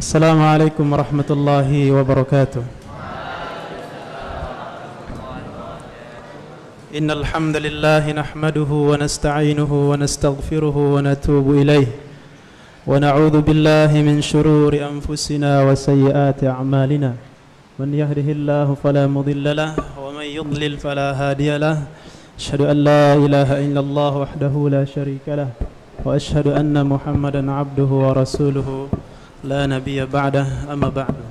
Assalamualaikum warahmatullahi wabarakatuh. Innal hamdalillah nahmaduhu wa nasta'inuhu wa nastaghfiruhu wa natubu ilayh wa na'udzu billahi min shururi anfusina wa sayyiati a'malina. Man yahdihillahu fala mudilla lahu wa man yudlil fala hadiya lahu. Asyhadu an la ilaha illallah wahdahu la syarika lahu wa asyhadu anna Muhammadan 'abduhu wa rasuluhu la nabiyya ba'dah, amma ba'du.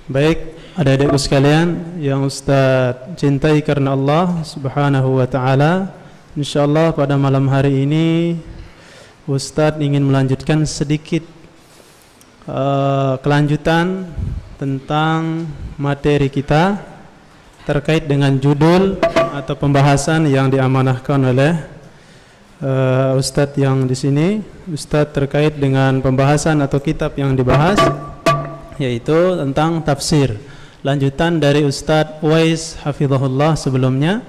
Baik, adik-adikku sekalian yang Ustaz cintai karena Allah Subhanahu wa taala, insyaallah pada malam hari ini Ustaz ingin melanjutkan sedikit kelanjutan tentang materi kita terkait dengan judul atau pembahasan yang diamanahkan oleh Ustadz yang di sini, Ustadz terkait dengan pembahasan atau kitab yang dibahas, yaitu tentang tafsir. Lanjutan dari Ustadz Uwais hafizahullah sebelumnya,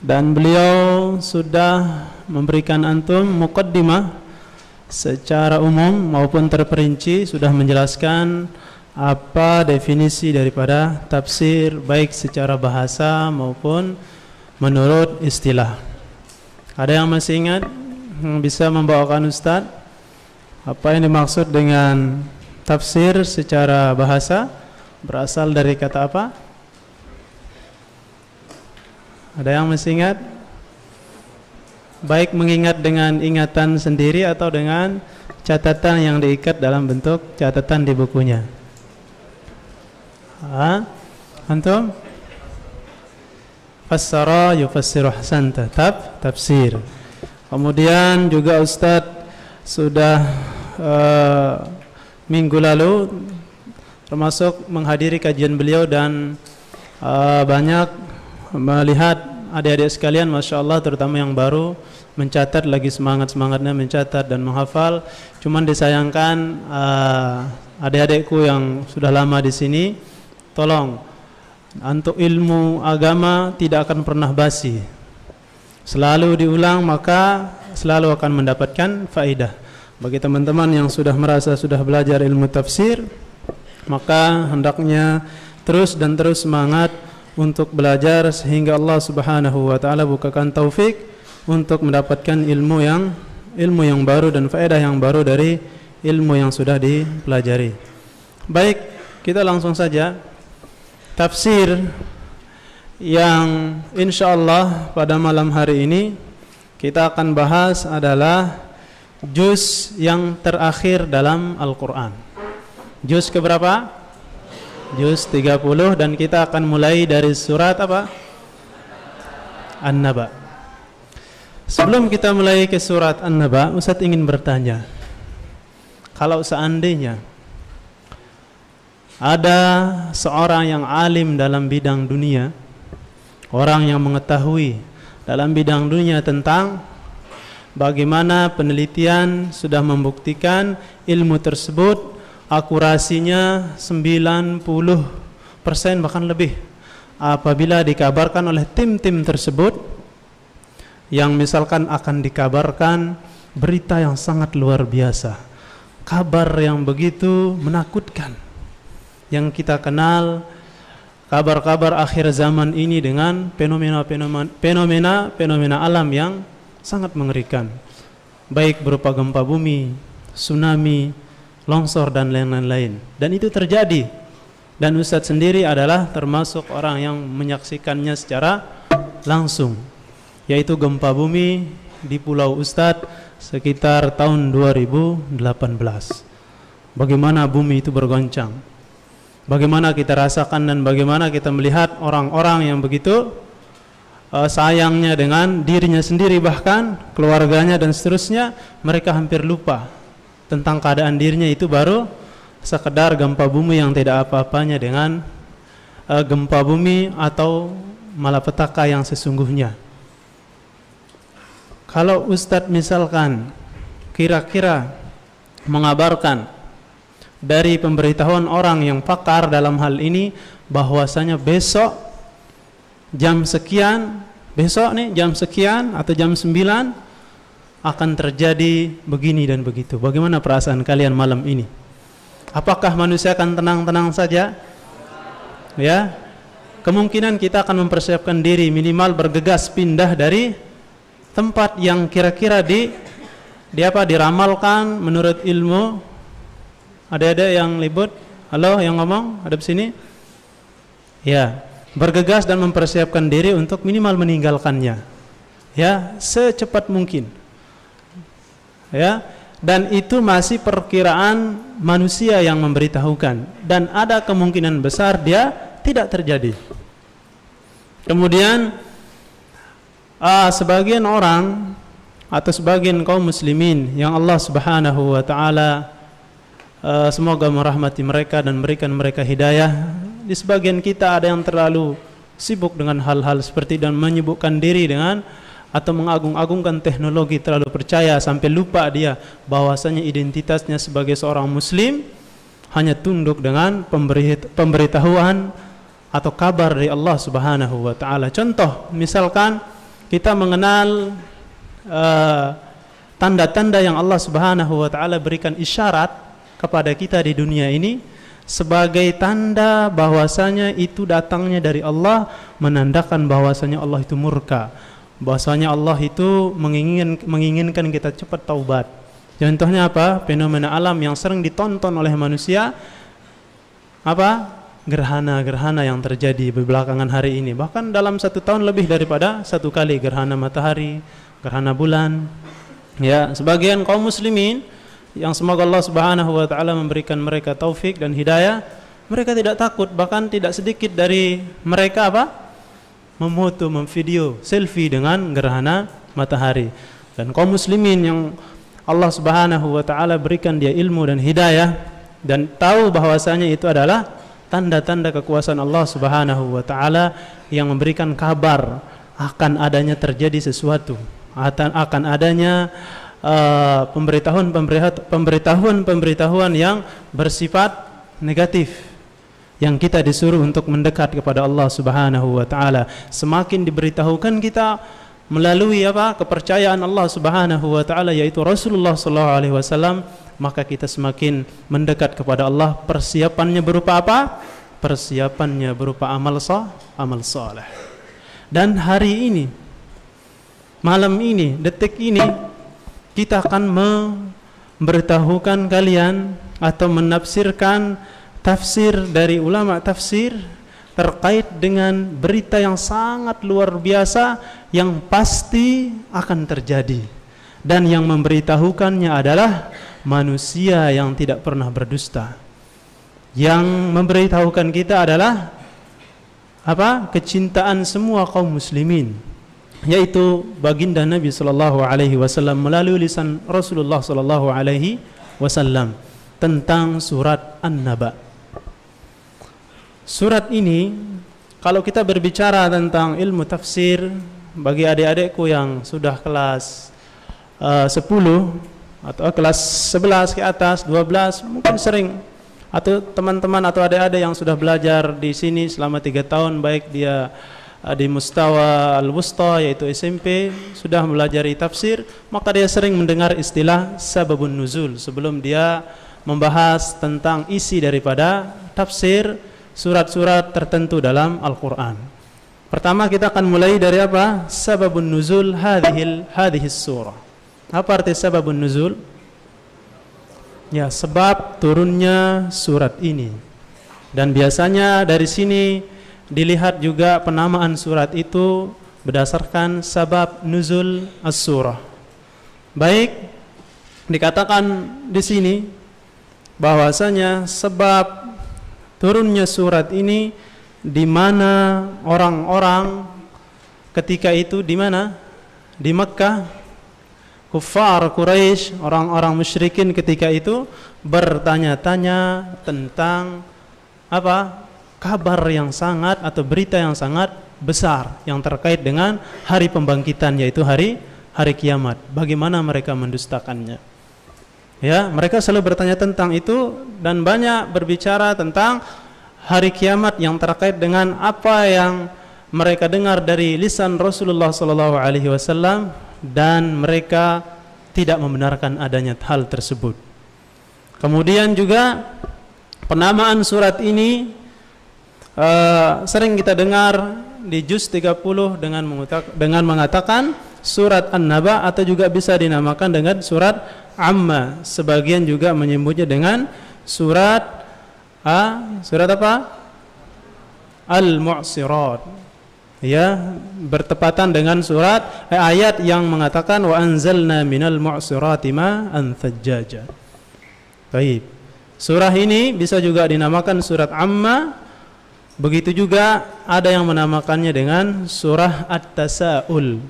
dan beliau sudah memberikan antum muqaddimah secara umum maupun terperinci, sudah menjelaskan apa definisi daripada tafsir baik secara bahasa maupun menurut istilah. Ada yang masih ingat, bisa membawakan Ustadz apa yang dimaksud dengan tafsir secara bahasa? Berasal dari kata apa? Ada yang masih ingat? Baik mengingat dengan ingatan sendiri atau dengan catatan yang diikat dalam bentuk catatan di bukunya. Antum? Fassara yufassiru ahsanta, tafsir. Kemudian juga Ustadz sudah minggu lalu termasuk menghadiri kajian beliau dan banyak melihat adik-adik sekalian, Masya Allah, terutama yang baru mencatat, lagi semangat-semangatnya mencatat dan menghafal. Cuman disayangkan adik-adikku yang sudah lama di sini, tolong, untuk ilmu agama tidak akan pernah basi, selalu diulang, maka selalu akan mendapatkan faedah. Bagi teman-teman yang sudah merasa sudah belajar ilmu tafsir, maka hendaknya terus dan terus semangat untuk belajar sehingga Allah Subhanahu wa taala bukakan taufik untuk mendapatkan ilmu yang baru dan faedah yang baru dari ilmu yang sudah dipelajari. Baik, kita langsung saja. Tafsir yang insyaallah pada malam hari ini kita akan bahas adalah juz yang terakhir dalam Al-Quran. Juz keberapa? Juz 30, dan kita akan mulai dari surat apa? An-Naba. Sebelum kita mulai ke surat An-Naba, Ustaz ingin bertanya, kalau seandainya ada seorang yang alim dalam bidang dunia, orang yang mengetahui dalam bidang dunia tentang bagaimana penelitian sudah membuktikan ilmu tersebut akurasinya 90% bahkan lebih, apabila dikabarkan oleh tim-tim tersebut yang misalkan akan dikabarkan berita yang sangat luar biasa, kabar yang begitu menakutkan, yang kita kenal kabar-kabar akhir zaman ini dengan fenomena alam yang sangat mengerikan, baik berupa gempa bumi, tsunami, longsor dan lain-lain. Dan itu terjadi, dan Ustadz sendiri adalah termasuk orang yang menyaksikannya secara langsung, yaitu gempa bumi di Pulau Ustadz sekitar tahun 2018. Bagaimana bumi itu bergoncang, bagaimana kita rasakan, dan bagaimana kita melihat orang-orang yang begitu sayangnya dengan dirinya sendiri, bahkan keluarganya dan seterusnya, mereka hampir lupa tentang keadaan dirinya, itu baru sekedar gempa bumi yang tidak apa-apanya dengan gempa bumi atau malapetaka yang sesungguhnya. Kalau Ustadz misalkan kira-kira mengabarkan dari pemberitahuan orang yang pakar dalam hal ini, bahwasanya besok jam sekian, besok nih jam sekian atau jam 9 akan terjadi begini dan begitu. Bagaimana perasaan kalian malam ini? Apakah manusia akan tenang-tenang saja? Ya, kemungkinan kita akan mempersiapkan diri, minimal bergegas pindah dari tempat yang kira-kira diramalkan menurut ilmu. Ada yang libut? Halo, yang ngomong? Ada di sini? Ya, bergegas dan mempersiapkan diri untuk minimal meninggalkannya. Ya, secepat mungkin. Ya, dan itu masih perkiraan manusia yang memberitahukan, dan ada kemungkinan besar dia tidak terjadi. Kemudian sebagian orang atau sebagian kaum muslimin yang Allah Subhanahu wa taala semoga merahmati mereka dan berikan mereka hidayah, di sebagian kita ada yang terlalu sibuk dengan hal-hal seperti dan menyibukkan diri dengan atau mengagung-agungkan teknologi, terlalu percaya sampai lupa dia bahwasanya identitasnya sebagai seorang muslim hanya tunduk dengan pemberitahuan atau kabar dari Allah Subhanahu wa taala. Contoh, misalkan kita mengenal tanda-tanda yang Allah Subhanahu wa taala berikan isyarat kepada kita di dunia ini sebagai tanda bahwasanya itu datangnya dari Allah, menandakan bahwasanya Allah itu murka, bahwasanya Allah itu menginginkan kita cepat taubat. Contohnya apa? Fenomena alam yang sering ditonton oleh manusia, apa? Gerhana-gerhana yang terjadi belakangan hari ini. Bahkan dalam 1 tahun lebih daripada 1 kali gerhana matahari, gerhana bulan. Ya, sebagian kaum muslimin yang semoga Allah Subhanahu wa taala memberikan mereka taufik dan hidayah, mereka tidak takut, bahkan tidak sedikit dari mereka apa? Memoto, memvideo, selfie dengan gerhana matahari. Dan kaum muslimin yang Allah Subhanahu wa taala berikan dia ilmu dan hidayah dan tahu bahwasanya itu adalah tanda-tanda kekuasaan Allah Subhanahu wa taala yang memberikan kabar akan adanya terjadi sesuatu, akan adanya pemberitahuan yang bersifat negatif, yang kita disuruh untuk mendekat kepada Allah Subhanahu wa taala. Semakin diberitahukan kita melalui apa? Kepercayaan Allah Subhanahu wa taala, yaitu Rasulullah sallallahu alaihi wasallam, maka kita semakin mendekat kepada Allah. Persiapannya berupa apa? Persiapannya berupa amal saleh. Dan hari ini, malam ini, detik ini, kita akan memberitahukan kalian atau menafsirkan tafsir dari ulama tafsir terkait dengan berita yang sangat luar biasa yang pasti akan terjadi, dan yang memberitahukannya adalah manusia yang tidak pernah berdusta. Yang memberitahukan kita adalah apa? Kecintaan semua kaum muslimin, yaitu baginda Nabi sallallahu alaihi wasallam melalui lisan Rasulullah sallallahu alaihi wasallam tentang surat An-Naba. Surat ini, kalau kita berbicara tentang ilmu tafsir, bagi adik-adikku yang sudah kelas 10 atau kelas 11 ke atas, 12, mungkin sering, atau teman-teman atau adik-adik yang sudah belajar di sini selama 3 tahun, baik dia di mustawa al-wusta yaitu SMP, sudah mempelajari tafsir, maka dia sering mendengar istilah sababun nuzul sebelum dia membahas tentang isi daripada tafsir surat-surat tertentu dalam Al-Quran. Pertama kita akan mulai dari apa? Sababun nuzul hadhis surah. Apa arti sababun nuzul? Ya, sebab turunnya surat ini. Dan biasanya dari sini dilihat juga penamaan surat itu berdasarkan sabab nuzul as-surah. Baik, dikatakan di sini bahwasanya sebab turunnya surat ini di mana orang-orang ketika itu di mana? Di Mekkah, kuffar Quraisy, orang-orang musyrikin ketika itu bertanya-tanya tentang apa? Kabar yang sangat atau berita yang sangat besar yang terkait dengan hari pembangkitan, yaitu hari kiamat. Bagaimana mereka mendustakannya? Ya, mereka selalu bertanya tentang itu dan banyak berbicara tentang hari kiamat yang terkait dengan apa yang mereka dengar dari lisan Rasulullah sallallahu alaihi wasallam, dan mereka tidak membenarkan adanya hal tersebut. Kemudian juga penamaan surat ini sering kita dengar di juz 30 dengan mengatakan surat An-Naba, atau juga bisa dinamakan dengan surat Amma. Sebagian juga menyebutnya dengan surat apa? Al-Mu'sirat. Ya, bertepatan dengan surat ayat yang mengatakan wa anzalna minal mu'sirati ma'an thajjaja. Baik. Surah ini bisa juga dinamakan surat Amma. Begitu juga ada yang menamakannya dengan surah At-Tasa'ul.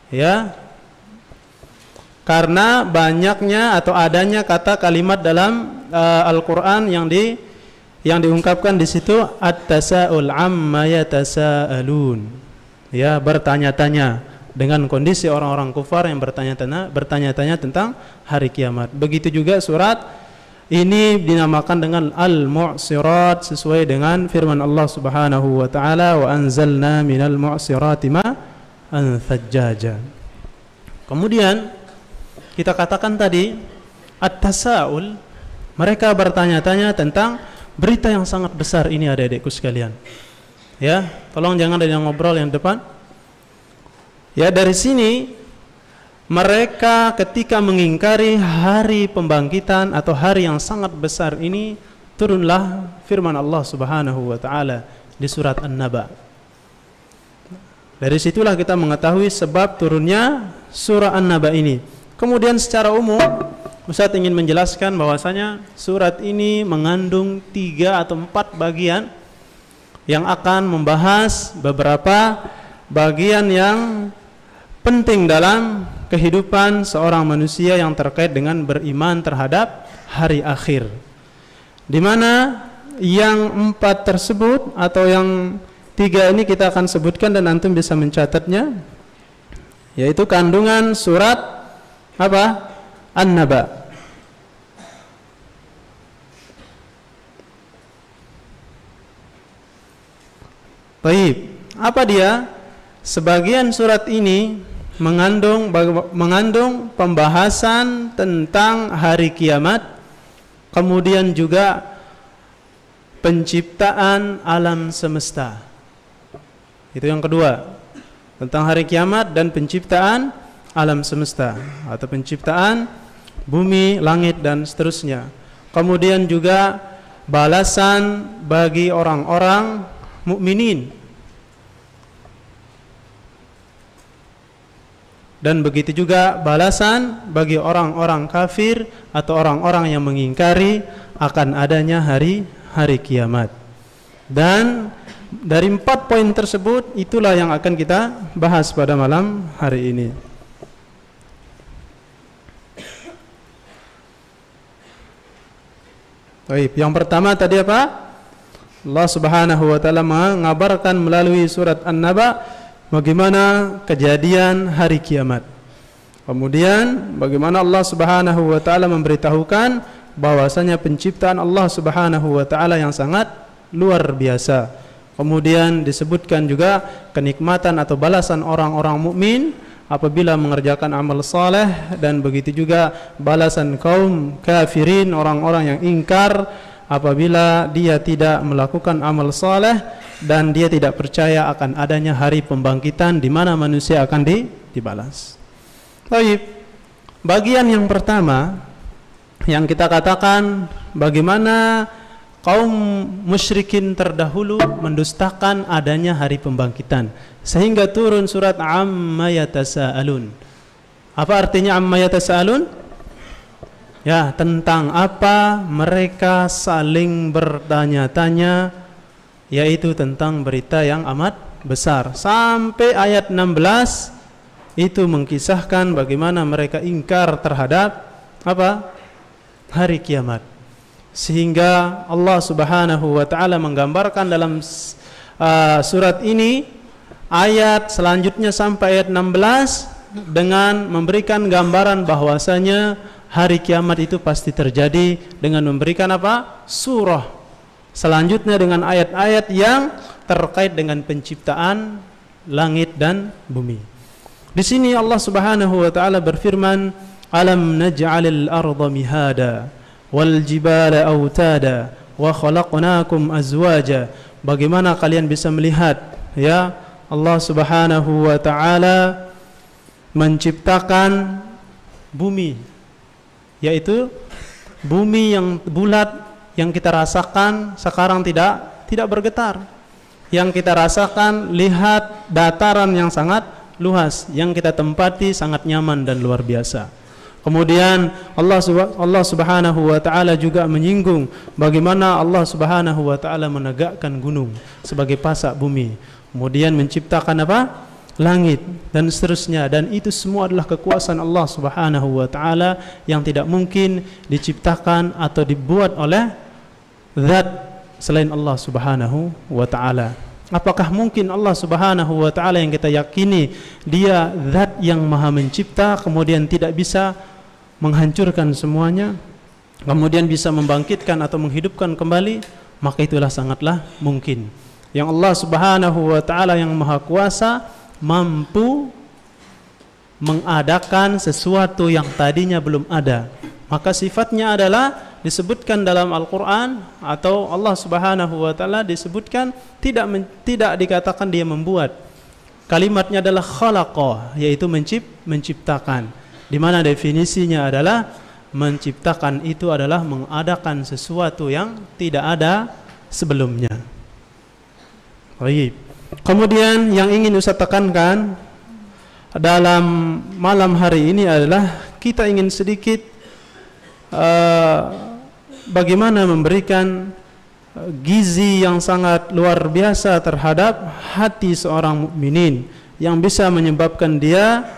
Ya. Karena banyaknya atau adanya kata kalimat dalam Al-Qur'an yang diungkapkan di situ, At-Tasa'ul amma yatasa'alun. Ya, bertanya-tanya, dengan kondisi orang-orang kufar yang bertanya-tanya tentang hari kiamat. Begitu juga surat ini dinamakan dengan Al-Mu'sirat sesuai dengan firman Allah Subhanahu wa taala, wa anzalna minal mu'sirati ma'an thajjaja. Kemudian kita katakan tadi At-Tasa'ul, mereka bertanya-tanya tentang berita yang sangat besar ini, adik-adikku sekalian. Ya, tolong jangan ada yang ngobrol yang depan. Ya, dari sini mereka ketika mengingkari hari pembangkitan atau hari yang sangat besar ini, turunlah firman Allah Subhanahu wa taala di surat An-Naba. Dari situlah kita mengetahui sebab turunnya surah An-Naba ini. Kemudian secara umum Ustaz ingin menjelaskan bahwasanya surat ini mengandung 3 atau 4 bagian yang akan membahas beberapa bagian yang penting dalam kehidupan seorang manusia yang terkait dengan beriman terhadap hari akhir. Di mana yang 4 tersebut atau yang 3 ini kita akan sebutkan dan antum bisa mencatatnya, yaitu kandungan surat apa? An-Naba. Baik, apa dia? Sebagian surat ini mengandung pembahasan tentang hari kiamat, kemudian juga penciptaan alam semesta. Itu yang kedua, tentang hari kiamat dan penciptaan alam semesta atau penciptaan bumi, langit dan seterusnya. Kemudian juga balasan bagi orang-orang mukminin, dan begitu juga balasan bagi orang-orang kafir atau orang-orang yang mengingkari akan adanya hari kiamat. Dan dari 4 poin tersebut itulah yang akan kita bahas pada malam hari ini. Baik, yang pertama tadi apa? Allah Subhanahu wa taala mengabarkan melalui surat An-Naba bagaimana kejadian hari kiamat. Kemudian bagaimana Allah Subhanahu wa taala memberitahukan bahwasanya penciptaan Allah Subhanahu wa taala yang sangat luar biasa. Kemudian disebutkan juga kenikmatan atau balasan orang-orang mukmin apabila mengerjakan amal saleh, dan begitu juga balasan kaum kafirin, orang-orang yang ingkar apabila dia tidak melakukan amal saleh dan dia tidak percaya akan adanya hari pembangkitan di mana manusia akan dibalas. Baik, bagian yang pertama yang kita katakan bagaimana kaum musyrikin terdahulu mendustakan adanya hari pembangkitan sehingga turun surat Amma Yatasa'alun. Apa artinya Amma Yatasa'alun? Ya, tentang apa mereka saling bertanya-tanya, yaitu tentang berita yang amat besar. Sampai ayat 16 itu mengkisahkan bagaimana mereka ingkar terhadap apa? Hari kiamat. Sehingga Allah Subhanahu wa taala menggambarkan dalam surat ini ayat selanjutnya sampai ayat 16 dengan memberikan gambaran bahwasanya hari kiamat itu pasti terjadi dengan memberikan apa? Surah selanjutnya dengan ayat-ayat yang terkait dengan penciptaan langit dan bumi. Di sini Allah Subhanahu wa taala berfirman, Alam naj'alil arda mihada wal jibala autada wa khalaqnakum azwaja. Bagaimana kalian bisa melihat, ya, Allah Subhanahu wa taala menciptakan bumi, yaitu bumi yang bulat yang kita rasakan sekarang tidak bergetar. Yang kita rasakan, lihat dataran yang sangat luas, yang kita tempati sangat nyaman dan luar biasa. Kemudian Allah Subhanahu wa taala juga menyinggung bagaimana Allah Subhanahu wa taala menegakkan gunung sebagai pasak bumi. Kemudian menciptakan apa? Langit dan seterusnya, dan itu semua adalah kekuasaan Allah Subhanahu wa taala yang tidak mungkin diciptakan atau dibuat oleh zat selain Allah Subhanahu wa taala. Apakah mungkin Allah Subhanahu wa taala yang kita yakini dia zat yang maha mencipta kemudian tidak bisa menghancurkan semuanya, kemudian bisa membangkitkan atau menghidupkan kembali? Maka itulah sangatlah mungkin. Yang Allah Subhanahu wa taala yang maha kuasa mampu mengadakan sesuatu yang tadinya belum ada. Maka sifatnya adalah disebutkan dalam Al-Quran, atau Allah Subhanahu wa taala disebutkan tidak dikatakan dia membuat. Kalimatnya adalah khalaqa, yaitu menciptakan. Di mana definisinya adalah menciptakan itu adalah mengadakan sesuatu yang tidak ada sebelumnya. Baik. Kemudian yang ingin Ustaz tekankan dalam malam hari ini adalah kita ingin sedikit bagaimana memberikan gizi yang sangat luar biasa terhadap hati seorang mukminin yang bisa menyebabkan dia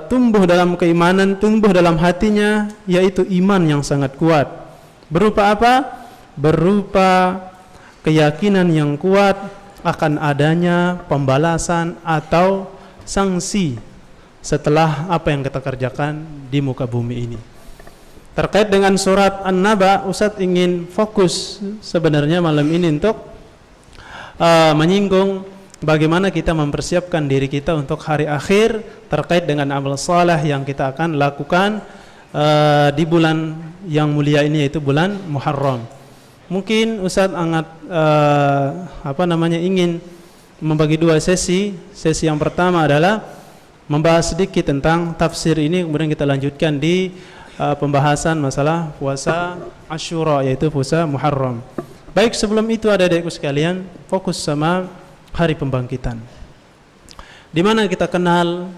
tumbuh dalam keimanan, tumbuh dalam hatinya, yaitu iman yang sangat kuat. Berupa apa? Berupa keyakinan yang kuat akan adanya pembalasan atau sanksi setelah apa yang kita kerjakan di muka bumi ini. Terkait dengan surat An-Naba, Ustadz ingin fokus sebenarnya malam ini untuk menyinggung bagaimana kita mempersiapkan diri kita untuk hari akhir terkait dengan amal saleh yang kita akan lakukan di bulan yang mulia ini, yaitu bulan Muharram. Mungkin Ustadz ingin membagi dua sesi. Sesi yang pertama adalah membahas sedikit tentang tafsir ini, kemudian kita lanjutkan di pembahasan masalah puasa Asyura, yaitu puasa Muharram. Baik, sebelum itu adik-adikku sekalian, fokus sama hari pembangkitan. Di mana kita kenal,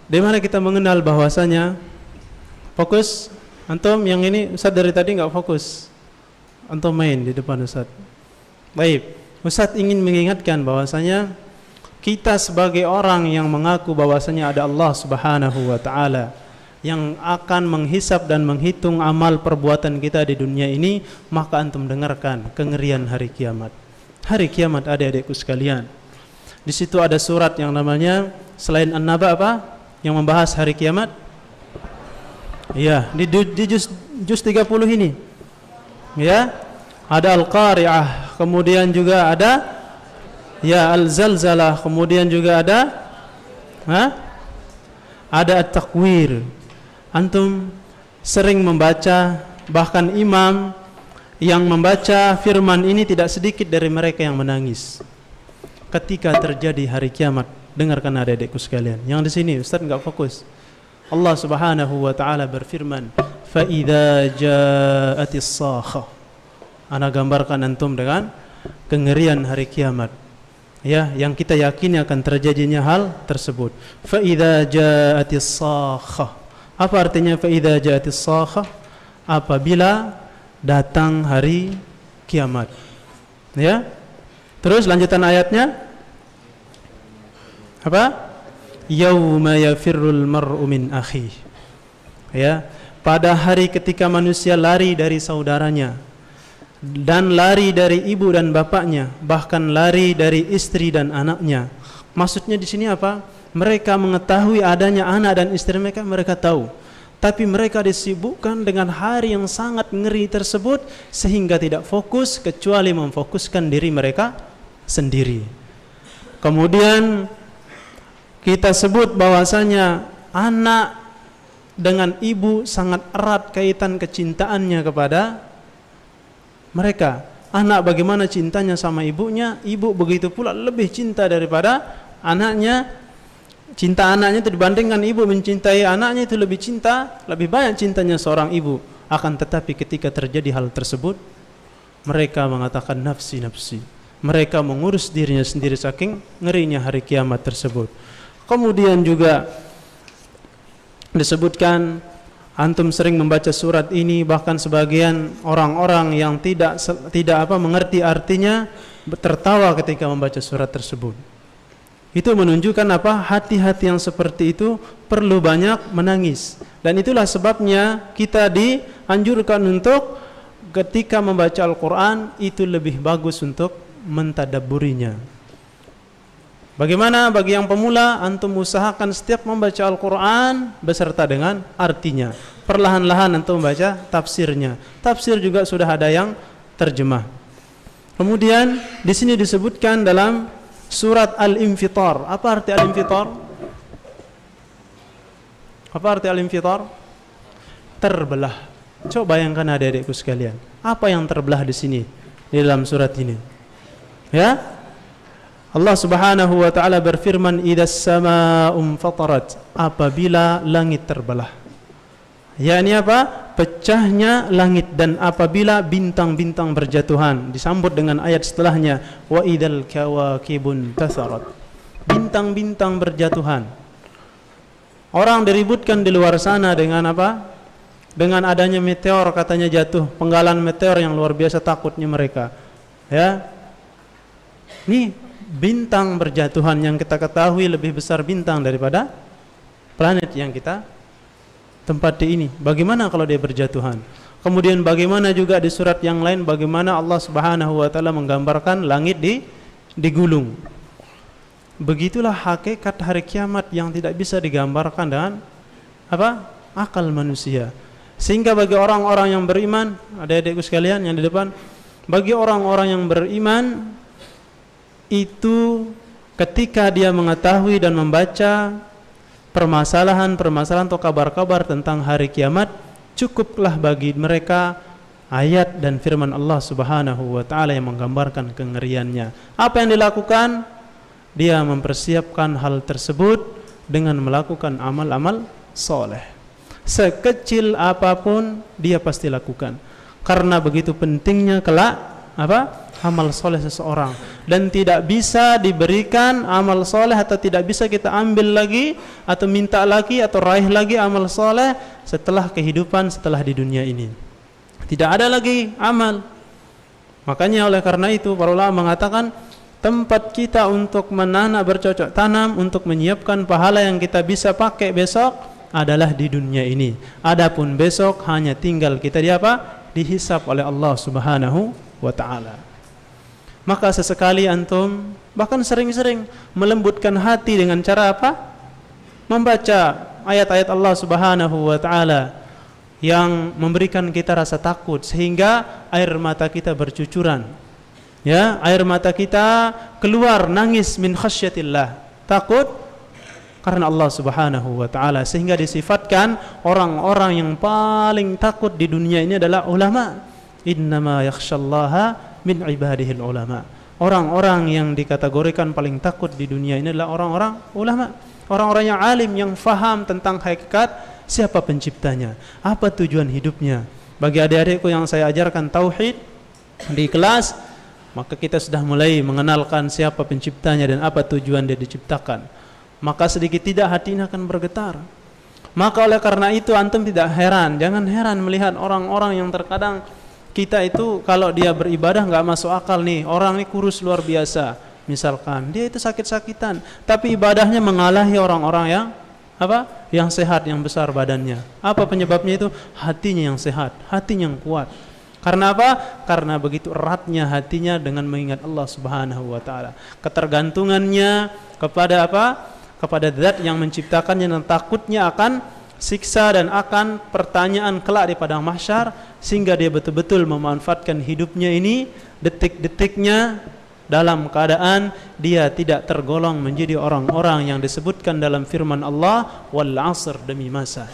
di mana kita mengenal bahwasanya, fokus antum yang ini. Ustaz dari tadi enggak fokus, antum main di depan Ustaz. Baik, Ustaz ingin mengingatkan bahwasanya kita sebagai orang yang mengaku bahwasanya ada Allah Subhanahu wa taala yang akan menghisap dan menghitung amal perbuatan kita di dunia ini, maka antum dengarkan kengerian hari kiamat. Hari kiamat adik-adikku sekalian. Di situ ada surat yang namanya selain An-Naba apa? Yang membahas hari kiamat? Ya, di juz 30 ini. Ya, ada Al-Qari'ah, kemudian juga ada Al-Zalzalah, kemudian juga ada At-Takwir. Antum sering membaca, bahkan imam yang membaca firman ini tidak sedikit dari mereka yang menangis ketika terjadi hari kiamat. Dengarkan adik-adikku sekalian. Yang di sini Ustaz enggak fokus. Allah Subhanahu wa taala berfirman, "Fa idza ja'atis sakhah." Ana gambarkan antum dengan kengerian hari kiamat. Ya, yang kita yakini akan terjadinya hal tersebut. Fa idza ja'atis sakhah. Apa artinya fa idza ja'atis sakhah? Apabila datang hari kiamat. Ya. Terus lanjutan ayatnya apa? Yauma yafirrul mar'u min akhi. Ya, pada hari ketika manusia lari dari saudaranya, dan lari dari ibu dan bapaknya, bahkan lari dari istri dan anaknya. Maksudnya di sini apa? Mereka mengetahui adanya anak dan istri mereka, mereka tahu. Tapi mereka disibukkan dengan hari yang sangat ngeri tersebut sehingga tidak fokus kecuali memfokuskan diri mereka sendiri. Kemudian kita sebut bahwasanya anak dengan ibu sangat erat kaitan kecintaannya kepada mereka. Anak bagaimana cintanya sama ibunya, ibu begitu pula lebih cinta daripada anaknya. Cinta anaknya itu dibandingkan ibu mencintai anaknya itu lebih banyak cintanya seorang ibu. Akan tetapi ketika terjadi hal tersebut, mereka mengatakan nafsi nafsi. Mereka mengurus dirinya sendiri saking ngerinya hari kiamat tersebut. Kemudian juga disebutkan, antum sering membaca surat ini, bahkan sebagian orang-orang yang tidak mengerti artinya tertawa ketika membaca surat tersebut. Itu menunjukkan apa? Hati-hati yang seperti itu perlu banyak menangis. Dan itulah sebabnya kita dianjurkan untuk ketika membaca Al-Quran itu lebih bagus untuk mentadabburinya. Bagaimana bagi yang pemula, antum usahakan setiap membaca Al-Quran beserta dengan artinya. Perlahan-lahan antum membaca tafsirnya. Tafsir juga sudah ada yang terjemah. Kemudian di sini disebutkan dalam surat Al-Infitar. Apa arti Al-Infitar? Apa arti Al-Infitar? Terbelah. Coba bayangkan adik-adikku sekalian, apa yang terbelah di sini di dalam surat ini? Ya, Allah Subhanahu wa taala berfirman, "Idzas samaa'u fatarat," apabila langit terbelah. Yakni apa? Pecahnya langit, dan apabila bintang-bintang berjatuhan. Disambut dengan ayat setelahnya, "Wa idzal kawakibun tatharat." Bintang-bintang berjatuhan. Orang diributkan di luar sana dengan apa? Dengan adanya meteor, katanya jatuh, penggalan meteor yang luar biasa, takutnya mereka. Ya. Ini bintang berjatuhan, yang kita ketahui lebih besar bintang daripada planet yang kita tempati ini. Bagaimana kalau dia berjatuhan? Kemudian bagaimana juga di surat yang lain, bagaimana Allah Subhanahu wa taala menggambarkan langit digulung. Begitulah hakikat hari kiamat yang tidak bisa digambarkan dengan apa? Akal manusia. Sehingga bagi orang-orang yang beriman, adik-adikku sekalian yang di depan, bagi orang-orang yang beriman itu ketika dia mengetahui dan membaca permasalahan-permasalahan atau kabar-kabar tentang hari kiamat, cukuplah bagi mereka ayat dan firman Allah Subhanahu wa taala yang menggambarkan kengeriannya. Apa yang dilakukan? Dia mempersiapkan hal tersebut dengan melakukan amal-amal soleh. Sekecil apapun dia pasti lakukan, karena begitu pentingnya kelak apa? Amal soleh seseorang. Dan tidak bisa diberikan amal soleh, atau tidak bisa kita ambil lagi atau minta lagi atau raih lagi amal soleh setelah kehidupan, setelah di dunia ini. Tidak ada lagi amal. Makanya oleh karena itu para ulama mengatakan tempat kita untuk menanam, bercocok tanam, untuk menyiapkan pahala yang kita bisa pakai besok adalah di dunia ini. Adapun besok hanya tinggal kita dihisap oleh Allah Subhanahu wa taala. Maka sesekali antum bahkan sering-sering melembutkan hati dengan cara apa? Membaca ayat-ayat Allah Subhanahu wa taala yang memberikan kita rasa takut sehingga air mata kita bercucuran. Ya, air mata kita keluar nangis min khasyatillah, takut karena Allah Subhanahu wa taala, sehingga disifatkan orang-orang yang paling takut di dunia ini adalah ulama. Innama yakhsyallaha min ibadihil ulama. Orang-orang yang dikategorikan paling takut di dunia ini adalah orang-orang ulama, orang-orang yang alim, yang faham tentang hakikat siapa penciptanya, apa tujuan hidupnya. Bagi adik-adikku yang saya ajarkan tauhid di kelas, maka kita sudah mulai mengenalkan siapa penciptanya dan apa tujuan dia diciptakan. Maka sedikit tidak hati ini akan bergetar. Maka oleh karena itu antum tidak heran, jangan heran melihat orang-orang yang terkadang kita itu kalau dia beribadah nggak masuk akal nih. Orang ini kurus luar biasa, misalkan dia itu sakit-sakitan, tapi ibadahnya mengalahi orang-orang yang apa? Yang sehat, yang besar badannya. Apa penyebabnya itu? Hatinya yang sehat, hatinya yang kuat. Karena apa? Karena begitu eratnya hatinya dengan mengingat Allah Subhanahu wa taala. Ketergantungannya kepada apa? Kepada zat yang menciptakannya, dan takutnya akan siksa dan akan pertanyaan kelak di padang mahsyar, sehingga dia betul-betul memanfaatkan hidupnya ini, detik-detiknya dalam keadaan dia tidak tergolong menjadi orang-orang yang disebutkan dalam firman Allah, wal 'asr, demi masa.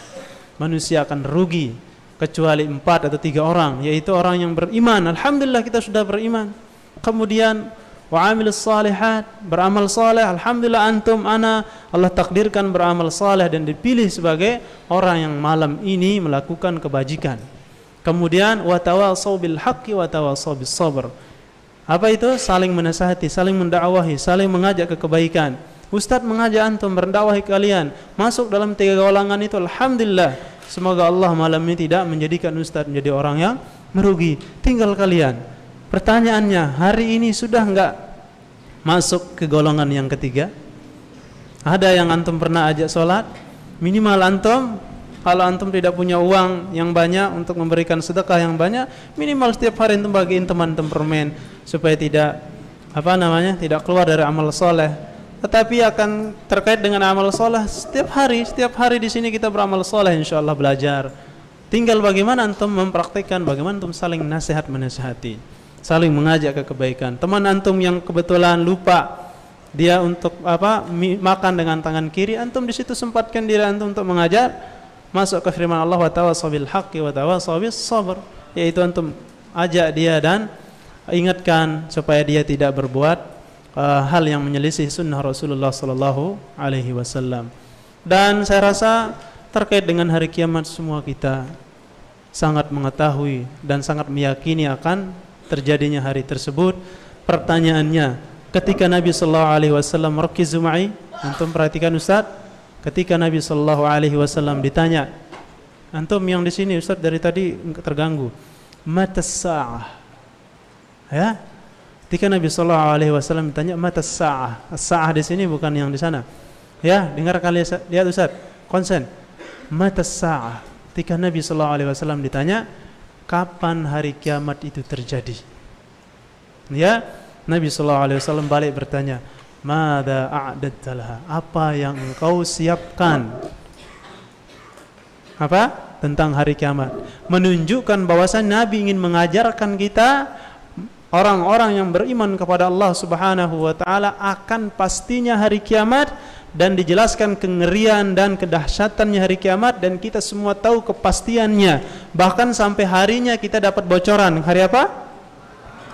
Manusia akan rugi kecuali 4 atau 3 orang, yaitu orang yang beriman. Alhamdulillah kita sudah beriman. Kemudian wa 'amilus shalihat, beramal saleh. Alhamdulillah antum ana Allah takdirkan beramal saleh dan dipilih sebagai orang yang malam ini melakukan kebajikan. Kemudian wa tawasau bil haqqi wa tawasau bis sabr. Apa itu? Saling menasihati, saling mendakwahi, saling mengajak ke kebaikan. Ustadz mengajak antum, mendakwahi kalian masuk dalam 3 golongan itu. Alhamdulillah, semoga Allah malam ini tidak menjadikan ustadz menjadi orang yang merugi. Tinggal kalian. Pertanyaannya, hari ini sudah enggak masuk ke golongan yang ketiga? Ada yang antum pernah ajak sholat? Minimal antum, kalau antum tidak punya uang yang banyak untuk memberikan sedekah yang banyak, minimal setiap hari antum bagiin teman-teman permen supaya tidak tidak keluar dari amal soleh. Tetapi akan terkait dengan amal soleh setiap hari di sini kita beramal soleh, insyaallah belajar. Tinggal bagaimana antum mempraktikkan, bagaimana antum saling nasihat menasihati, saling mengajak ke kebaikan. Teman antum yang kebetulan lupa dia untuk makan dengan tangan kiri, antum di situ sempatkan diri antum untuk mengajar. Masuk ke firman Allah, wa tawassaw bil haqqi wa tawassaw bis sabr, yaitu antum ajak dia dan ingatkan supaya dia tidak berbuat hal yang menyelisih sunnah Rasulullah sallallahu alaihi wasallam. Dan saya rasa terkait dengan hari kiamat semua kita sangat mengetahui dan sangat meyakini akan terjadinya hari tersebut. Pertanyaannya, ketika Nabi sallallahu alaihi wasallam rakizu ma'i, antum perhatikan Ustaz, ketika Nabi sallallahu alaihi wasallam ditanya, antum yang di sini Ustaz dari tadi terganggu, matas sa'ah. Ya, ketika Nabi sallallahu alaihi wasallam ditanya matas sa'ah, as-sa'ah di sini bukan yang di sana. Ya, dengar kalian lihat Ustaz, konsen. Matas sa'ah. Ketika Nabi sallallahu alaihi wasallam ditanya, kapan hari kiamat itu terjadi? Ya, Nabi sallallahu alaihi wasallam balik bertanya, mada a'dadta laha, apa yang engkau siapkan tentang hari kiamat? Menunjukkan bahwasanya Nabi ingin mengajarkan kita, orang-orang yang beriman kepada Allah Subhanahu wa taala, akan pastinya hari kiamat, dan dijelaskan kengerian dan kedahsyatannya hari kiamat, dan kita semua tahu kepastiannya. Bahkan sampai harinya kita dapat bocoran. Hari apa?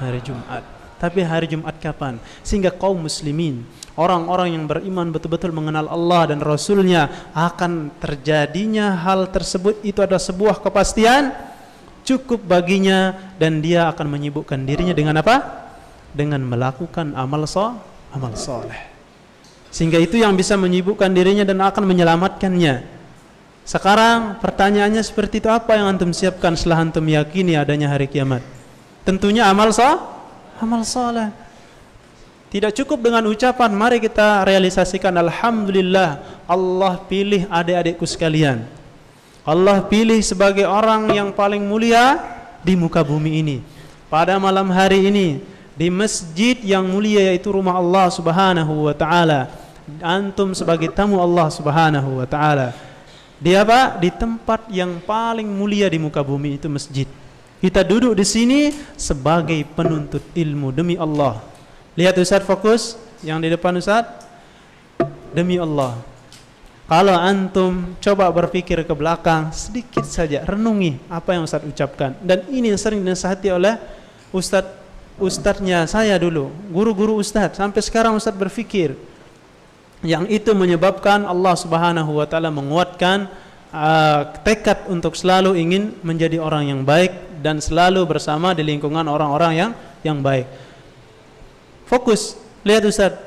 Hari Jumat. Tapi hari Jumat kapan? Sehingga kaum muslimin, orang-orang yang beriman betul-betul mengenal Allah dan Rasulnya, akan terjadinya hal tersebut itu adalah sebuah kepastian cukup baginya, dan dia akan menyibukkan dirinya dengan apa? Dengan melakukan amal soleh. Sehingga itu yang bisa menyibukkan dirinya dan akan menyelamatkannya. Sekarang pertanyaannya seperti itu, apa yang antum siapkan setelah antum yakini adanya hari kiamat? Tentunya amal soleh. Tidak cukup dengan ucapan, mari kita realisasikan, alhamdulillah Allah pilih adik-adikku sekalian, Allah pilih sebagai orang yang paling mulia di muka bumi ini. Pada malam hari ini, di masjid yang mulia yaitu rumah Allah Subhanahu wa taala, antum sebagai tamu Allah Subhanahu wa taala. Di Di tempat yang paling mulia di muka bumi, itu masjid. Kita duduk di sini sebagai penuntut ilmu demi Allah. Lihat Ustaz, fokus yang di depan Ustaz. Demi Allah, kalau antum coba berpikir ke belakang sedikit saja, renungi apa yang Ustaz ucapkan. Dan ini yang sering dinasihati oleh ustadznya saya dulu, guru-guru Ustaz. Sampai sekarang Ustaz berpikir, yang itu menyebabkan Allah Subhanahu wa taala menguatkan tekad untuk selalu ingin menjadi orang yang baik dan selalu bersama di lingkungan orang-orang yang baik. Fokus, lihat Ustaz.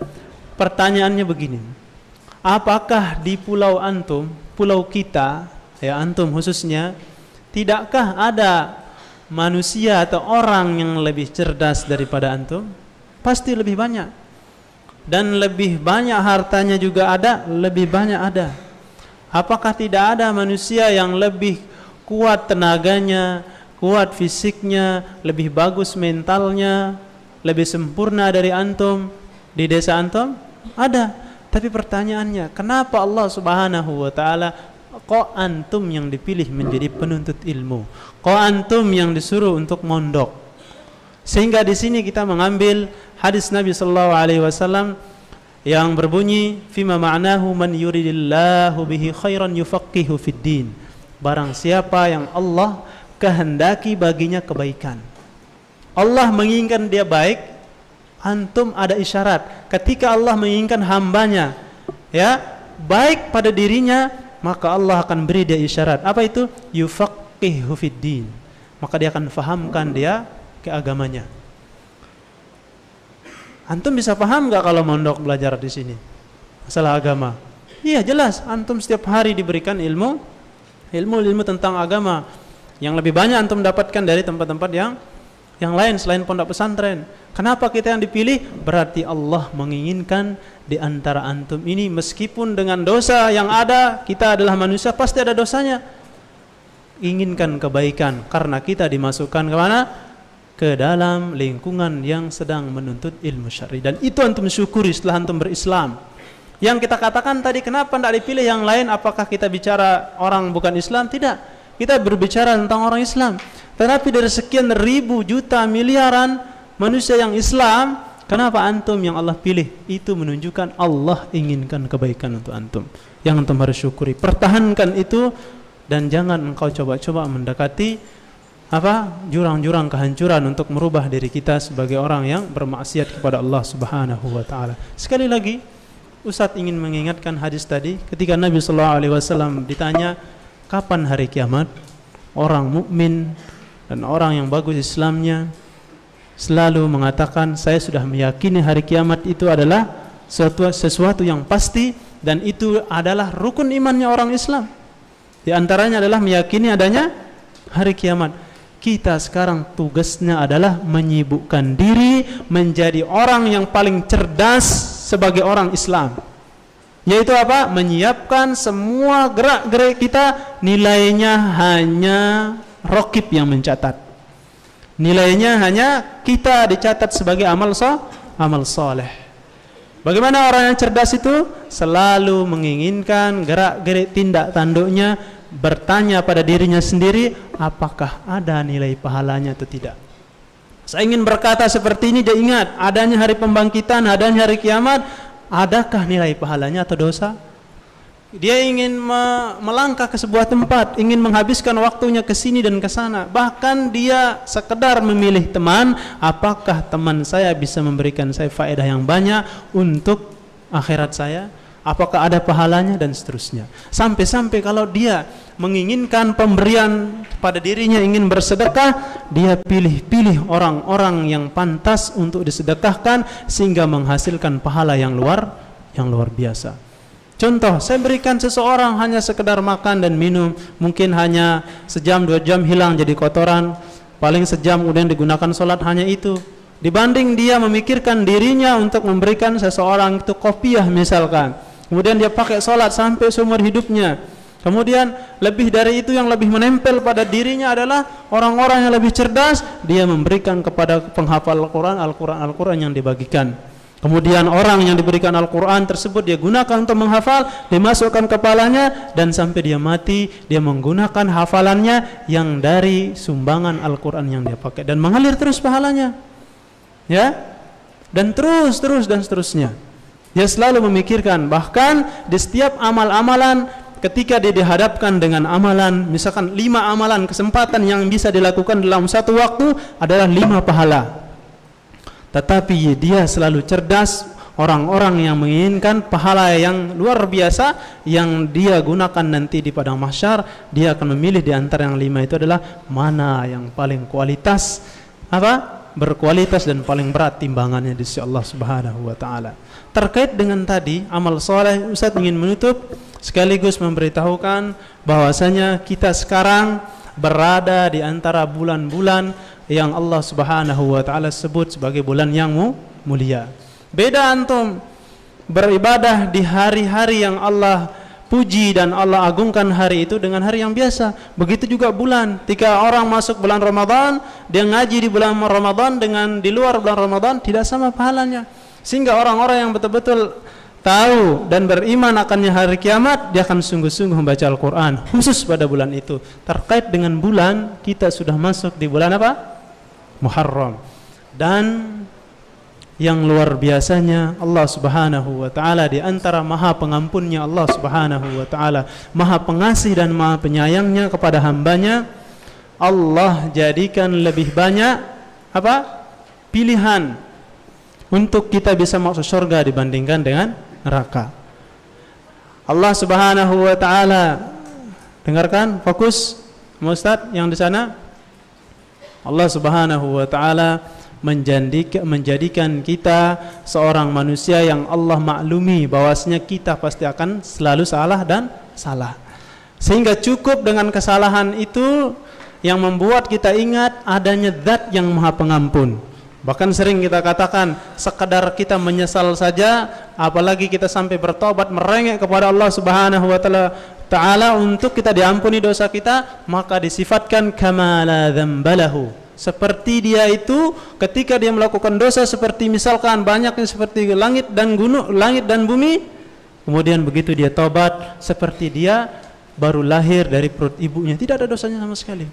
Pertanyaannya begini, apakah di pulau antum, pulau kita, ya antum khususnya, tidakkah ada manusia atau orang yang lebih cerdas daripada antum? Pasti lebih banyak. Dan lebih banyak hartanya juga ada, lebih banyak ada. Apakah tidak ada manusia yang lebih kuat tenaganya, kuat fisiknya, lebih bagus mentalnya, lebih sempurna dari antum di desa antum? Ada. Tapi pertanyaannya, kenapa Allah Subhanahu wa taala kok antum yang dipilih menjadi penuntut ilmu? Kok antum yang disuruh untuk mondok? Sehingga di sini kita mengambil hadis Nabi sallallahu alaihi wasallam yang berbunyi fima ma'nahu man yuridillahu bihi khairan yufaqihu fid din. Barang siapa yang Allah kehendaki baginya kebaikan, Allah menginginkan dia baik, antum ada isyarat ketika Allah menginginkan hambanya ya baik pada dirinya, maka Allah akan beri dia isyarat. Apa itu? Yufaqihu fid din. Maka dia akan fahamkan dia ke agamanya. Antum bisa paham enggak kalau mondok belajar di sini masalah agama? Iya, jelas. Antum setiap hari diberikan ilmu tentang agama yang lebih banyak antum dapatkan dari tempat-tempat yang lain selain pondok pesantren. Kenapa kita yang dipilih? Berarti Allah menginginkan di antara antum ini, meskipun dengan dosa yang ada, kita adalah manusia, pasti ada dosanya, inginkan kebaikan, karena kita dimasukkan kemana? Ke dalam lingkungan yang sedang menuntut ilmu syar'i. Dan itu antum syukuri setelah antum berislam. Yang kita katakan tadi, kenapa tidak dipilih yang lain? Apakah kita bicara orang bukan Islam? Tidak, kita berbicara tentang orang Islam. Tetapi dari sekian ribu juta miliaran manusia yang Islam, kenapa antum yang Allah pilih? Itu menunjukkan Allah inginkan kebaikan untuk antum, yang antum harus syukuri. Pertahankan itu dan jangan engkau coba-coba mendekati jurang-jurang kehancuran untuk merubah diri kita sebagai orang yang bermaksiat kepada Allah Subhanahu wa taala. Sekali lagi Ustadz ingin mengingatkan hadis tadi ketika Nabi sallallahu alaihi wasallam ditanya kapan hari kiamat, orang mukmin dan orang yang bagus Islamnya selalu mengatakan, saya sudah meyakini hari kiamat itu adalah sesuatu yang pasti, dan itu adalah rukun imannya orang Islam. Di antaranya adalah meyakini adanya hari kiamat. Kita sekarang tugasnya adalah menyibukkan diri menjadi orang yang paling cerdas sebagai orang Islam. Yaitu apa? Menyiapkan semua gerak-gerik kita, nilainya hanya Raqib yang mencatat. Nilainya hanya kita dicatat sebagai amal soleh. Bagaimana orang yang cerdas itu? Selalu menginginkan gerak-gerik tindak tanduknya, bertanya pada dirinya sendiri, apakah ada nilai pahalanya atau tidak. Saya ingin berkata seperti ini, dia ingat adanya hari pembangkitan, adanya hari kiamat, adakah nilai pahalanya atau dosa? Dia ingin melangkah ke sebuah tempat, ingin menghabiskan waktunya ke sini dan ke sana. Bahkan dia sekedar memilih teman, apakah teman saya bisa memberikan saya faedah yang banyak untuk akhirat saya? Apakah ada pahalanya dan seterusnya. Sampai-sampai kalau dia menginginkan pemberian pada dirinya, ingin bersedekah, dia pilih-pilih orang-orang yang pantas untuk disedekahkan sehingga menghasilkan pahala yang luar biasa. Contoh, saya berikan seseorang hanya sekedar makan dan minum, mungkin hanya sejam 2 jam hilang jadi kotoran, paling sejam kemudian digunakan sholat, hanya itu. Dibanding dia memikirkan dirinya untuk memberikan seseorang itu kopiah misalkan, kemudian dia pakai sholat sampai seumur hidupnya. Kemudian lebih dari itu, yang lebih menempel pada dirinya adalah orang-orang yang lebih cerdas, dia memberikan kepada penghafal Al-Quran yang dibagikan. Kemudian orang yang diberikan Al-Quran tersebut dia gunakan untuk menghafal, dimasukkan kepalanya, dan sampai dia mati dia menggunakan hafalannya yang dari sumbangan Al-Quran yang dia pakai, dan mengalir terus pahalanya, ya, dan terus dan seterusnya. Dia selalu memikirkan, bahkan di setiap amal-amalan, ketika dia dihadapkan dengan amalan, misalkan 5 amalan kesempatan yang bisa dilakukan dalam satu waktu adalah 5 pahala. Tetapi dia selalu cerdas, orang-orang yang menginginkan pahala yang luar biasa yang dia gunakan nanti di padang mahsyar, dia akan memilih di antara yang 5 itu adalah mana yang paling kualitas, berkualitas dan paling berat timbangannya di sisi Allah Subhanahu wa taala. Terkait dengan tadi amal soleh, Ustaz ingin menutup sekaligus memberitahukan bahwasanya kita sekarang berada di antara bulan-bulan yang Allah Subhanahu wa taala sebut sebagai bulan yang mulia. Beda antum beribadah di hari-hari yang Allah puji dan Allah agungkan hari itu dengan hari yang biasa. Begitu juga bulan. Ketika orang masuk bulan Ramadan, dia ngaji di bulan Ramadan dengan di luar bulan Ramadan tidak sama pahalanya. Sehingga orang-orang yang betul-betul tahu dan beriman akannya hari kiamat, dia akan sungguh-sungguh membaca Al-Quran khusus pada bulan itu. Terkait dengan bulan, kita sudah masuk di bulan apa? Muharram. Dan yang luar biasanya Allah Subhanahu wa taala, di antara maha pengampunnya Allah Subhanahu wa taala, maha pengasih dan maha penyayangnya kepada hambanya, Allah jadikan lebih banyak apa? Pilihan untuk kita bisa masuk surga dibandingkan dengan neraka. Allah Subhanahu wa taala, dengarkan, fokus Ustaz yang di sana. Allah Subhanahu wa taala menjadikan kita seorang manusia yang Allah maklumi bahwasanya kita pasti akan selalu salah dan salah. Sehingga cukup dengan kesalahan itu yang membuat kita ingat adanya zat yang maha pengampun. Bahkan sering kita katakan, sekedar kita menyesal saja, apalagi kita sampai bertobat merengek kepada Allah Subhanahu wa taala untuk kita diampuni dosa kita, maka disifatkan kama la dzambalahu. Seperti dia itu ketika dia melakukan dosa, seperti misalkan banyaknya seperti langit dan gunung, langit dan bumi, kemudian begitu dia tobat, seperti dia baru lahir dari perut ibunya, tidak ada dosanya sama sekali.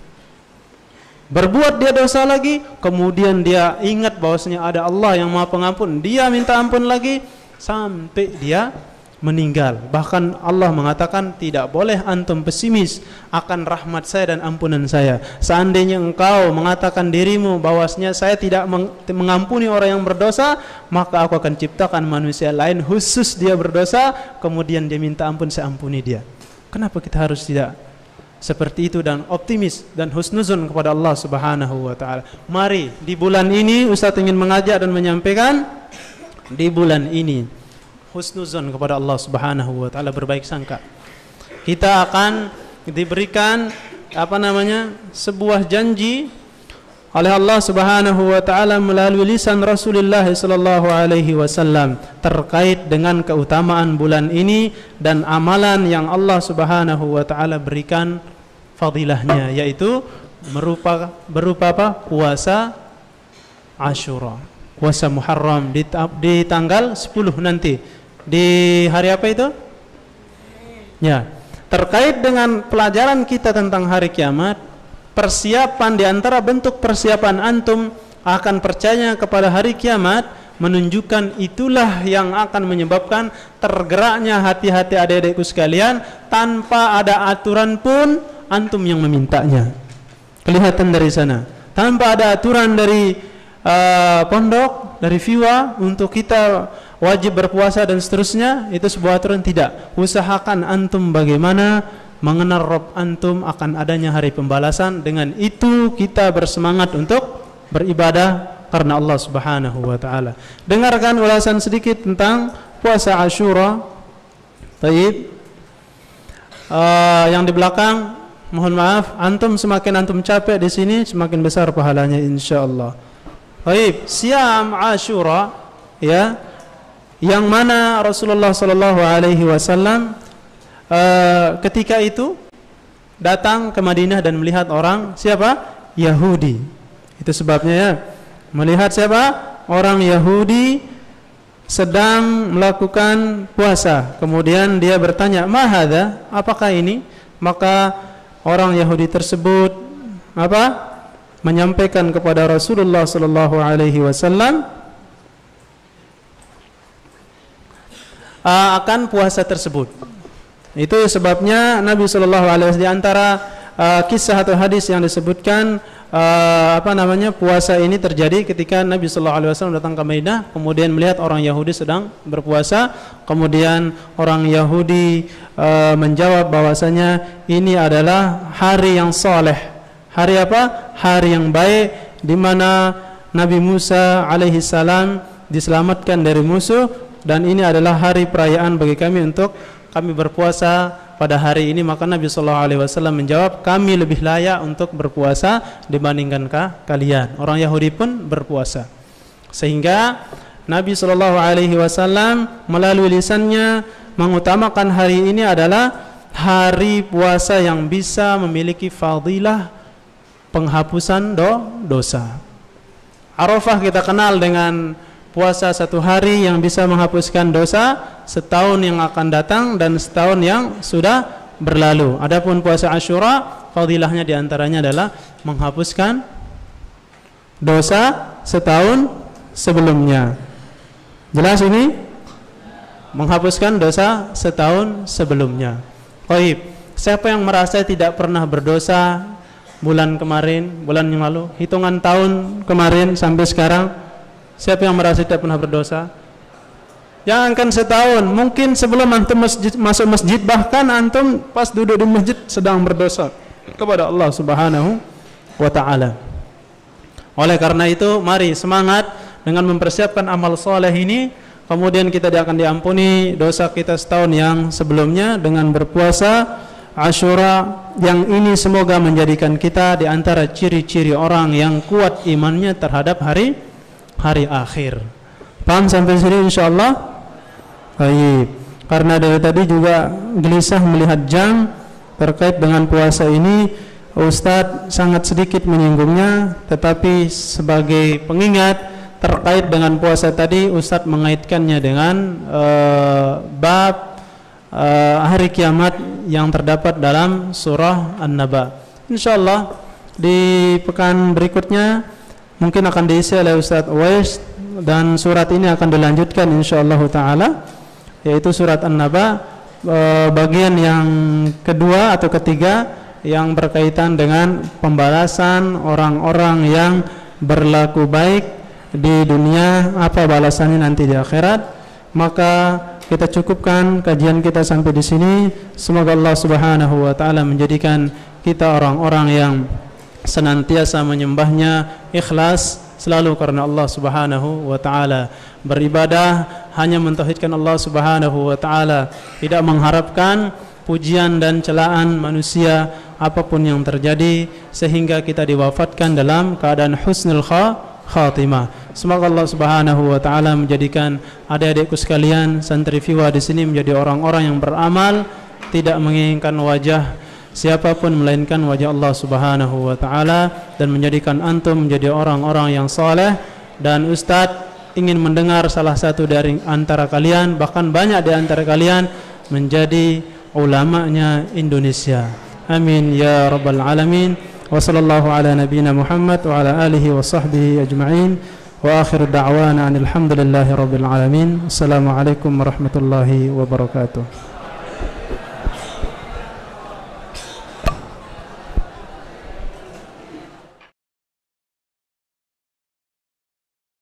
Berbuat dia dosa lagi, kemudian dia ingat bahwasanya ada Allah yang maha pengampun, dia minta ampun lagi sampai dia meninggal. Bahkan Allah mengatakan, tidak boleh antum pesimis akan rahmat saya dan ampunan saya. Seandainya engkau mengatakan dirimu bahwasanya saya tidak mengampuni orang yang berdosa, maka aku akan ciptakan manusia lain khusus dia berdosa, kemudian dia minta ampun, saya ampuni dia. Kenapa kita harus tidak seperti itu dan optimis dan husnuzon kepada Allah Subhanahu wa taala? Mari di bulan ini Ustaz ingin mengajak dan menyampaikan, di bulan ini husnuzon kepada Allah Subhanahu wa taala, berbaik sangka. Kita akan diberikan sebuah janji oleh Allah Subhanahu wa taala melalui lisan Rasulullah sallallahu alaihi wasallam terkait dengan keutamaan bulan ini dan amalan yang Allah Subhanahu wa taala berikan fadilahnya, yaitu berupa apa? Puasa Asyura, puasa Muharram di tanggal 10 nanti. Di hari apa itu? Ya, terkait dengan pelajaran kita tentang hari kiamat, persiapan di antara bentuk persiapan antum akan percaya kepada hari kiamat menunjukkan itulah yang akan menyebabkan tergeraknya hati-hati adik-adikku sekalian tanpa ada aturan pun antum yang memintanya. Kelihatan dari sana, tanpa ada aturan dari pondok, dari FIWA untuk kita wajib berpuasa dan seterusnya, itu sebuah aturan tidak. Usahakan antum bagaimana mengenal Rabb antum akan adanya hari pembalasan. Dengan itu kita bersemangat untuk beribadah karena Allah Subhanahu wa taala. Dengarkan ulasan sedikit tentang puasa Asyura. Baik. Yang di belakang mohon maaf, antum semakin antum capek di sini semakin besar pahalanya insyaallah. Baik, siam Asyura ya, yang mana Rasulullah sallallahu alaihi wasallam ketika itu datang ke Madinah dan melihat orang siapa? Yahudi. Itu sebabnya ya, melihat siapa? Orang Yahudi sedang melakukan puasa. Kemudian dia bertanya, "Ma hadza? Apakah ini?" Maka orang Yahudi tersebut menyampaikan kepada Rasulullah sallallahu alaihi wasallam akan puasa tersebut. Itu sebabnya Nabi sallallahu alaihi wasallam, di antara kisah atau hadis yang disebutkan puasa ini terjadi ketika Nabi sallallahu alaihi wasallam datang ke Madinah, kemudian melihat orang Yahudi sedang berpuasa, kemudian orang Yahudi menjawab bahwasanya ini adalah hari yang saleh. Hari apa? Hari yang baik di mana Nabi Musa alaihi salam diselamatkan dari musuh, dan ini adalah hari perayaan bagi kami untuk kami berpuasa pada hari ini. Maka Nabi sallallahu alaihi wasallam menjawab, kami lebih layak untuk berpuasa dibandingkan kalian. Orang Yahudi pun berpuasa. Sehingga Nabi sallallahu alaihi wasallam melalui lisannya mengutamakan hari ini adalah hari puasa yang bisa memiliki fadilah penghapusan dosa. Arafah kita kenal dengan puasa satu hari yang bisa menghapuskan dosa setahun yang akan datang dan setahun yang sudah berlalu. Adapun puasa Asyura, fadilahnya diantaranya adalah menghapuskan dosa setahun sebelumnya. Jelas ini? Menghapuskan dosa setahun sebelumnya. Baik, siapa yang merasa tidak pernah berdosa bulan kemarin, bulan yang lalu, hitungan tahun kemarin sampai sekarang, siapa yang merasa tidak pernah berdosa? Jangankan setahun, mungkin sebelum antum masuk masjid, bahkan antum pas duduk di masjid sedang berdosa kepada Allah Subhanahu wa ta'ala. Oleh karena itu, mari semangat dengan mempersiapkan amal soleh ini, kemudian kita akan diampuni dosa kita setahun yang sebelumnya dengan berpuasa Asyura. Yang ini semoga menjadikan kita di antara ciri-ciri orang yang kuat imannya terhadap hari akhir. Paham sampai sini insyaallah? Baik. Karena dari tadi juga gelisah melihat jam terkait dengan puasa ini, Ustadz sangat sedikit menyinggungnya, tetapi sebagai pengingat terkait dengan puasa tadi, Ustadz mengaitkannya dengan bab hari kiamat yang terdapat dalam surah An-Naba. Insyaallah di pekan berikutnya mungkin akan diisi oleh Ustadz Uwais, dan surat ini akan dilanjutkan insyaallah ta'ala, yaitu surat An-Naba bagian yang kedua atau ketiga yang berkaitan dengan pembalasan orang-orang yang berlaku baik di dunia, apa balasannya nanti di akhirat. Maka kita cukupkan kajian kita sampai di sini. Semoga Allah Subhanahu wa taala menjadikan kita orang-orang yang senantiasa menyembahnya ikhlas selalu karena Allah Subhanahu wa taala, beribadah hanya mentauhidkan Allah Subhanahu wa taala, tidak mengharapkan pujian dan celaan manusia apapun yang terjadi, sehingga kita diwafatkan dalam keadaan husnul khatimah. Semoga Allah Subhanahu wa taala menjadikan adik-adikku sekalian santrifiwa di sini menjadi orang-orang yang beramal, tidak menginginkan wajah siapapun melainkan wajah Allah Subhanahu wa taala, dan menjadikan antum menjadi orang-orang yang saleh. Dan Ustadz ingin mendengar salah satu dari antara kalian, bahkan banyak di antara kalian, menjadi ulamanya Indonesia. Amin ya rabbal alamin. Wa sallallahu ala nabiyyina Muhammad wa ala alihi wa sahbihi ajma'in. Wa akhiru da'wana alhamdulillahi rabbil alamin. Assalamualaikum warahmatullahi wabarakatuh.